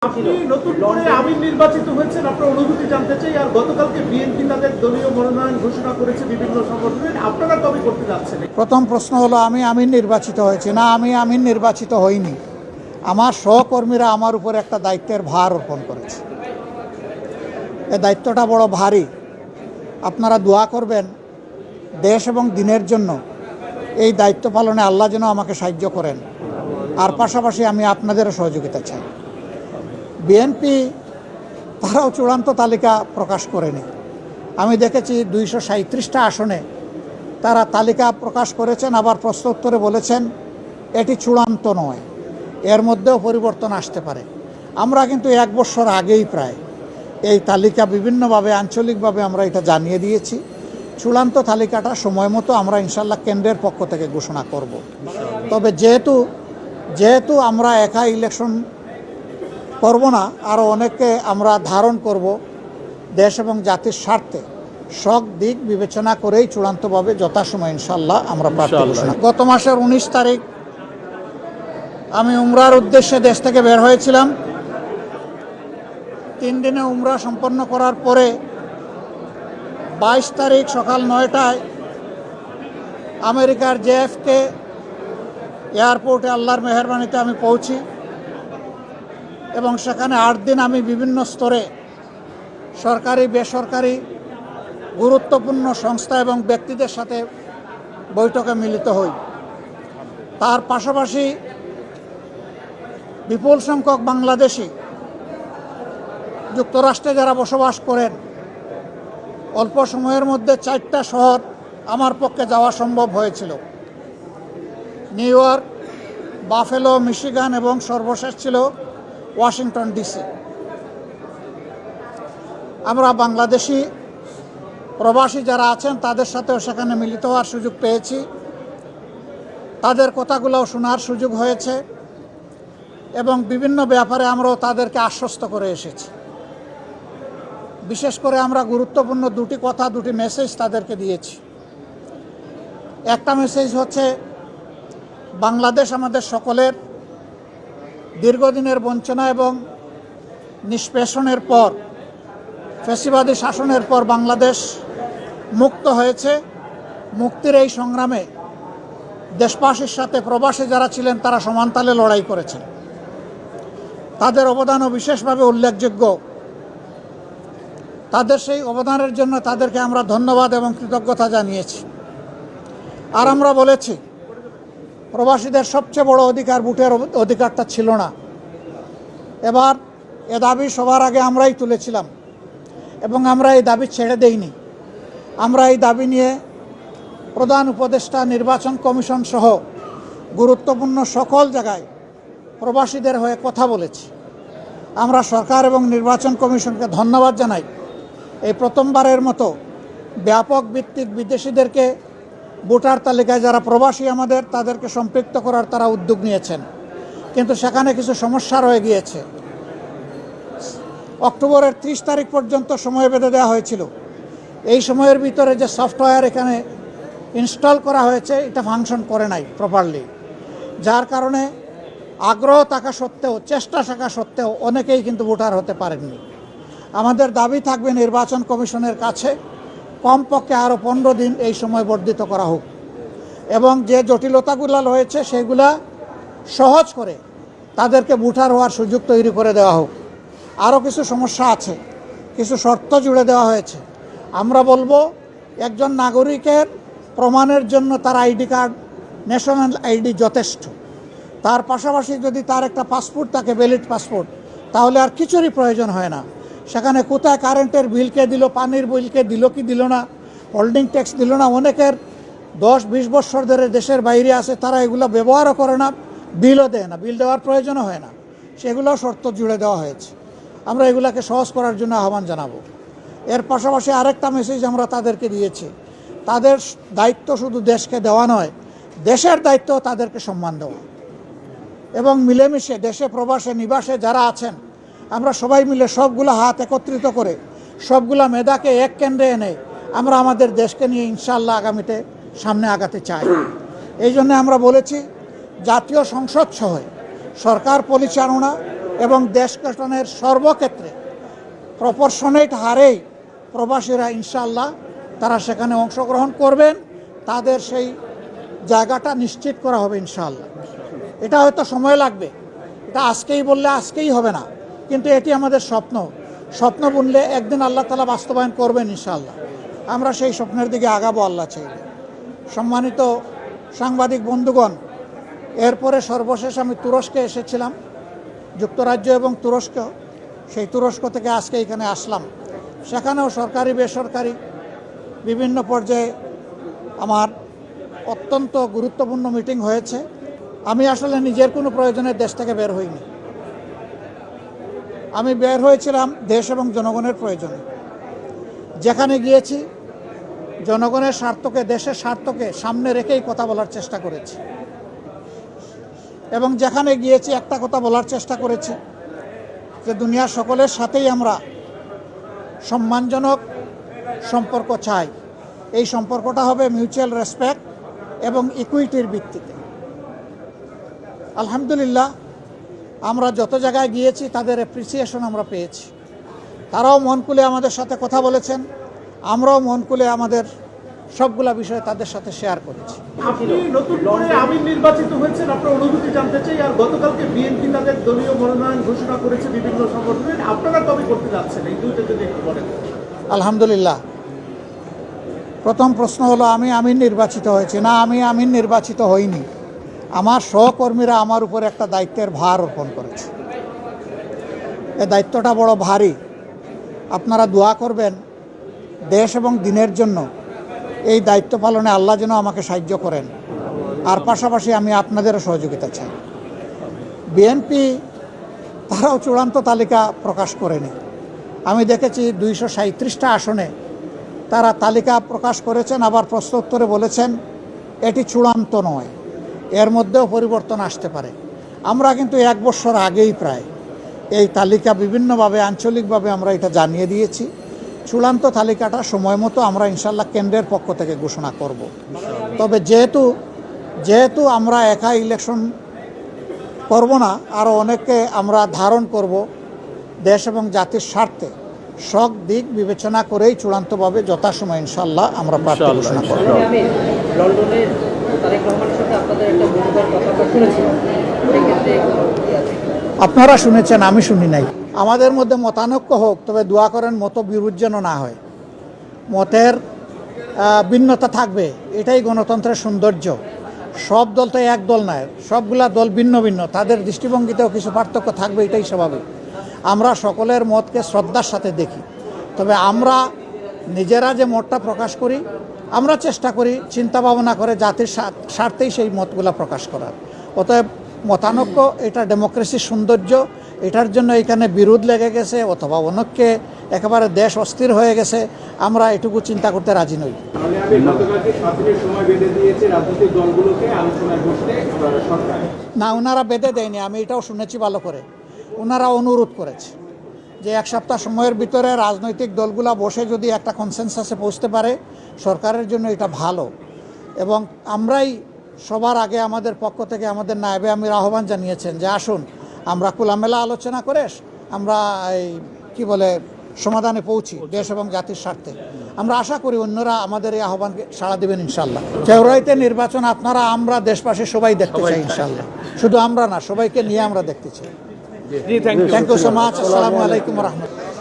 আপনি নতুন করে আমির নির্বাচিত হয়েছেন, আপনার অনুভূতি জানতে চাই। আর গতকালকে বিএনপি তাদের দলীয় মনোনয়ন ঘোষণা করেছে বিভিন্ন সংগঠনের, আপনারা কবে করতে যাচ্ছেন? প্রথম প্রশ্ন হলো, আমি আমির নির্বাচিত হয়েছি না? আমি আমির নির্বাচিত হইনি। আমার সহকর্মীরা আমার উপর একটা দায়িত্বের ভার অর্পণ করেছে। এই দায়িত্বটা বড় ভারী। আপনারা দোয়া করবেন দেশ এবং দিনের জন্য। এই দায়িত্ব পালনে আল্লাহ যেন আমাকে সাহায্য করেন। আর পাশাপাশি আমি আপনাদেরও সহযোগিতা চাই। বিএনপি তারাও চূড়ান্ত তালিকা প্রকাশ করেনি। আমি দেখেছি 237টা আসনে তারা তালিকা প্রকাশ করেছেন, আবার প্রশ্নোত্তরে বলেছেন এটি চূড়ান্ত নয়, এর মধ্যেও পরিবর্তন আসতে পারে। আমরা কিন্তু 1 বছর আগেই প্রায় এই তালিকা বিভিন্নভাবে আঞ্চলিকভাবে আমরা এটা জানিয়ে দিয়েছি। চূড়ান্ত তালিকাটা সময় মতো আমরা ইনশাল্লাহ কেন্দ্রের পক্ষ থেকে ঘোষণা করব। তবে যেহেতু আমরা একা ইলেকশন করব না, আরও অনেককে আমরা ধারণ করব, দেশ এবং জাতির স্বার্থে সব দিক বিবেচনা করেই চূড়ান্তভাবে যথাসময় ইনশাল্লাহ আমরা প্রার্থী ঘোষণা। গত মাসের 19 তারিখ আমি উমরার উদ্দেশ্যে দেশ থেকে বের হয়েছিলাম। 3 দিনে উমরা সম্পন্ন করার পরে 22 তারিখ সকাল 9টায় আমেরিকার JFK এয়ারপোর্টে আল্লাহর মেহেরবানিতে আমি পৌঁছি এবং সেখানে 8 দিন আমি বিভিন্ন স্তরে সরকারি বেসরকারি গুরুত্বপূর্ণ সংস্থা এবং ব্যক্তিদের সাথে বৈঠকে মিলিত হই। তার পাশাপাশি বিপুল সংখ্যক বাংলাদেশি যুক্তরাষ্ট্রে যারা বসবাস করেন, অল্প সময়ের মধ্যে 4টা শহর আমার পক্ষে যাওয়া সম্ভব হয়েছিল: নিউ ইয়র্ক, বাফেলো, মিশিগান এবং সর্বশেষ ছিল ওয়াশিংটন DC। আমরা বাংলাদেশি প্রবাসী যারা আছেন তাদের সাথেও সেখানে মিলিত হওয়ার সুযোগ পেয়েছি। তাদের কথাগুলোও শোনার সুযোগ হয়েছে এবং বিভিন্ন ব্যাপারে আমরাও তাদেরকে আশ্বস্ত করে এসেছি। বিশেষ করে আমরা গুরুত্বপূর্ণ 2টি কথা, 2টি মেসেজ তাদেরকে দিয়েছি। একটা মেসেজ হচ্ছে, বাংলাদেশ আমাদের সকলের দীর্ঘদিনের বঞ্চনা এবং নিষ্পেষণের পর, ফ্যাসিবাদী শাসনের পর বাংলাদেশ মুক্ত হয়েছে। মুক্তির এই সংগ্রামে দেশবাসীর সাথে প্রবাসী যারা ছিলেন তারা সমানতালে লড়াই করেছেন। তাদের অবদানও বিশেষভাবে উল্লেখযোগ্য। তাদের সেই অবদানের জন্য তাদেরকে আমরা ধন্যবাদ এবং কৃতজ্ঞতা জানিয়েছি। আর আমরা বলেছি, প্রবাসীদের সবচেয়ে বড় অধিকার ভোটের অধিকারটা ছিল না। এবার এ দাবি সবার আগে আমরাই তুলেছিলাম এবং আমরা এই দাবি ছেড়ে দেইনি। আমরা এই দাবি নিয়ে প্রধান উপদেষ্টা, নির্বাচন কমিশন সহ গুরুত্বপূর্ণ সকল জায়গায় প্রবাসীদের হয়ে কথা বলেছি। আমরা সরকার এবং নির্বাচন কমিশনকে ধন্যবাদ জানাই। এই প্রথমবারের মতো ব্যাপক ভিত্তিক বিদেশিদেরকে ভোটার তালিকায় যারা প্রবাসী আমাদের, তাদেরকে সম্পৃক্ত করার তারা উদ্যোগ নিয়েছেন। কিন্তু সেখানে কিছু সমস্যা রয়ে গিয়েছে। অক্টোবরের 30 তারিখ পর্যন্ত সময় বেঁধে দেওয়া হয়েছিল। এই সময়ের ভিতরে যে সফটওয়্যার এখানে ইনস্টল করা হয়েছে এটা ফাংশন করে নাই প্রপারলি, যার কারণে আগ্রহ থাকা সত্ত্বেও, চেষ্টা থাকা সত্ত্বেও অনেকেই কিন্তু ভোটার হতে পারেননি। আমাদের দাবি থাকবে নির্বাচন কমিশনের কাছে কমপক্ষে আরও 15 দিন এই সময় বর্ধিত করা হোক এবং যে জটিলতাগুলো রয়েছে সেগুলা সহজ করে তাদেরকে ভোটার হওয়ার সুযোগ তৈরি করে দেওয়া হোক। আরও কিছু সমস্যা আছে, কিছু শর্ত জুড়ে দেওয়া হয়েছে। আমরা বলবো, একজন নাগরিকের প্রমাণের জন্য তার আইডি কার্ড, ন্যাশনাল আইডি যথেষ্ট। তার পাশাপাশি যদি তার একটা পাসপোর্ট থাকে, ভ্যালিড পাসপোর্ট, তাহলে আর কিছুরই প্রয়োজন হয় না। সেখানে কোথায় কারেন্টের বিল কে দিল, পানির বিল কে দিল কি দিল না, হোল্ডিং ট্যাক্স দিল না, অনেকের 10-20 বছর ধরে দেশের বাইরে আছে, তারা এগুলো ব্যবহারও করে না, বিলও দেয় না, বিল দেওয়ার প্রয়োজনও হয় না। সেগুলো শর্ত জুড়ে দেওয়া হয়েছে। আমরা এগুলাকে সহজ করার জন্য আহ্বান জানাবো। এর পাশাপাশি আরেকটা মেসেজ আমরা তাদেরকে দিয়েছি, তাদের দায়িত্ব শুধু দেশকে দেওয়া নয়, দেশের দায়িত্ব তাদেরকে সম্মান দেওয়া এবং মিলেমিশে দেশে প্রবাসে নিবাসে যারা আছেন আমরা সবাই মিলে সবগুলো হাত একত্রিত করে সবগুলা মেধাকে এক কেন্দ্রে এনে আমরা আমাদের দেশকে নিয়ে ইনশাআল্লাহ আগামীতে সামনে আগাতে চাই। এই জন্য আমরা বলেছি, জাতীয় সংসদ সহ সরকার পরিচালনা এবং দেশ গঠনের সর্বক্ষেত্রে প্রপোর্শনেট হারেই প্রবাসীরা ইনশাআল্লাহ তারা সেখানে অংশগ্রহণ করবেন, তাদের সেই জায়গাটা নিশ্চিত করা হবে ইনশাআল্লাহ। এটা হয়তো সময় লাগবে, এটা আজকেই বললে আজকেই হবে না, কিন্তু এটি আমাদের স্বপ্ন বুনলে একদিন আল্লাহ তাআলা বাস্তবায়ন করবেন ইনশাআল্লাহ। আমরা সেই স্বপ্নের দিকে আগাবো আল্লাহ চাইলে। সম্মানিত সাংবাদিক বন্ধুগণ, এরপরে সর্বশেষ আমি তুরস্কে এসেছিলাম, যুক্তরাজ্য এবং তুরস্ক। সেই তুরস্ক থেকে আজকে এখানে আসলাম। সেখানেও সরকারি বেসরকারি বিভিন্ন পর্যায়ে আমার অত্যন্ত গুরুত্বপূর্ণ মিটিং হয়েছে। আমি আসলে নিজের কোনো প্রয়োজনে দেশ থেকে বের হইনি, আমি বের হয়েছিলাম দেশ এবং জনগণের প্রয়োজনে। যেখানে গিয়েছি জনগণের স্বার্থকে, দেশের স্বার্থকে সামনে রেখেই কথা বলার চেষ্টা করেছি, এবং যেখানে গিয়েছি একটা কথা বলার চেষ্টা করেছি যে দুনিয়ার সকলের সাথেই আমরা সম্মানজনক সম্পর্ক চাই। এই সম্পর্কটা হবে মিউচুয়াল রেসপেক্ট এবং ইকুইটির ভিত্তিতে। আলহামদুলিল্লাহ, আমরা যত জায়গায় গিয়েছি তাদের অ্যাপ্রিসিয়েশন আমরা পেয়েছি। তারাও মন খুলে আমাদের সাথে কথা বলেছেন, আমরাও মন খুলে আমাদের সবগুলা বিষয় তাদের সাথে শেয়ার করেছি। আপনি নতুন করে আমির নির্বাচিত হয়েছেন, আপনার অনুভূতি জানতে চাই। আর গতকালকে বিএনপি তাদের দলীয় মনোনয়ন ঘোষণা করেছে বিভিন্ন সংগঠনের, আপনারা কবে করতে যাচ্ছেন এই দুইটা যদি একটু বলেন। আলহামদুলিল্লাহ, প্রথম প্রশ্ন হলো আমি আমির নির্বাচিত হয়েছি না, আমি আমির নির্বাচিত হইনি। আমার সহকর্মীরা আমার উপর একটা দায়িত্বের ভার অর্পণ করেছে। এই দায়িত্বটা বড় ভারী। আপনারা দোয়া করবেন দেশ এবং দিনের জন্য এই দায়িত্ব পালনে আল্লাহ যেন আমাকে সাহায্য করেন। আর পাশাপাশি আমি আপনাদেরও সহযোগিতা চাই। বিএনপি তারাও চূড়ান্ত তালিকা প্রকাশ করেনি। আমি দেখেছি 237টা আসনে তারা তালিকা প্রকাশ করেছেন, আবার প্রশ্ন উত্তরে বলেছেন এটি চূড়ান্ত নয়, এর মধ্যেও পরিবর্তন আসতে পারে। আমরা কিন্তু 1 বছর আগেই প্রায় এই তালিকা বিভিন্নভাবে আঞ্চলিকভাবে আমরা এটা জানিয়ে দিয়েছি। চূড়ান্ত তালিকাটা সময় মতো আমরা ইনশাল্লাহ কেন্দ্রের পক্ষ থেকে ঘোষণা করব। তবে যেহেতু আমরা একা ইলেকশন করব না, আরও অনেককে আমরা ধারণ করব, দেশ এবং জাতির স্বার্থে সব দিক বিবেচনা করেই চূড়ান্তভাবে যথাসময় ইনশাল্লাহ আমরা প্রার্থী ঘোষণা করব। আপনারা শুনেছেন, আমি শুনি নাই। আমাদের মধ্যে মতানৈক্য হোক, তবে দোয়া করেন মত বিরোধ যেন না হয়। মতের ভিন্নতা থাকবে, এটাই গণতন্ত্রের সৌন্দর্য। সব দল তো এক দল নয়, সবগুলা দল ভিন্ন ভিন্ন, তাদের দৃষ্টিভঙ্গিতেও কিছু পার্থক্য থাকবে, এটাই স্বাভাবিক। আমরা সকলের মতকে শ্রদ্ধার সাথে দেখি, তবে আমরা নিজেরা যে মতটা প্রকাশ করি, আমরা চেষ্টা করি চিন্তা ভাবনা করে জাতির স্বার্থেই সেই মতগুলা প্রকাশ করার। অতএব মতানৈক্য এটা ডেমোক্রেসির সৌন্দর্য। এটার জন্য এখানে বিরোধ লেগে গেছে অথবা অনেককে একেবারে দেশ অস্থির হয়ে গেছে, আমরা এটুকু চিন্তা করতে রাজি নই। না, ওনারা বেঁধে দেয়নি, আমি এটাও শুনেছি ভালো করে। ওনারা অনুরোধ করেছে যে 1 সপ্তাহ সময়ের ভিতরে রাজনৈতিক দলগুলা বসে যদি একটা কনসেনসাসে পৌঁছতে পারে সরকারের জন্য এটা ভালো। এবং আমরাই সবার আগে আমাদের পক্ষ থেকে আমাদের নায়েবে আমির আহ্বান জানিয়েছেন যে আসুন আমরা খোলামেলা আলোচনা করে আমরা এই কি বলে সমাধানে পৌঁছি দেশ এবং জাতির স্বার্থে। আমরা আশা করি অন্যরা আমাদের এই আহ্বানকে সাড়া দেবেন ইনশাল্লাহ। ফেব্রুয়ারিতে নির্বাচন আপনারা আমরা দেশবাসী সবাই দেখতে চাই ইনশাল্লাহ, শুধু আমরা না, সবাইকে নিয়ে আমরা দেখতে চাই। Thank you so much. আসসালামু আলাইকুম রহমতুল্লাহ।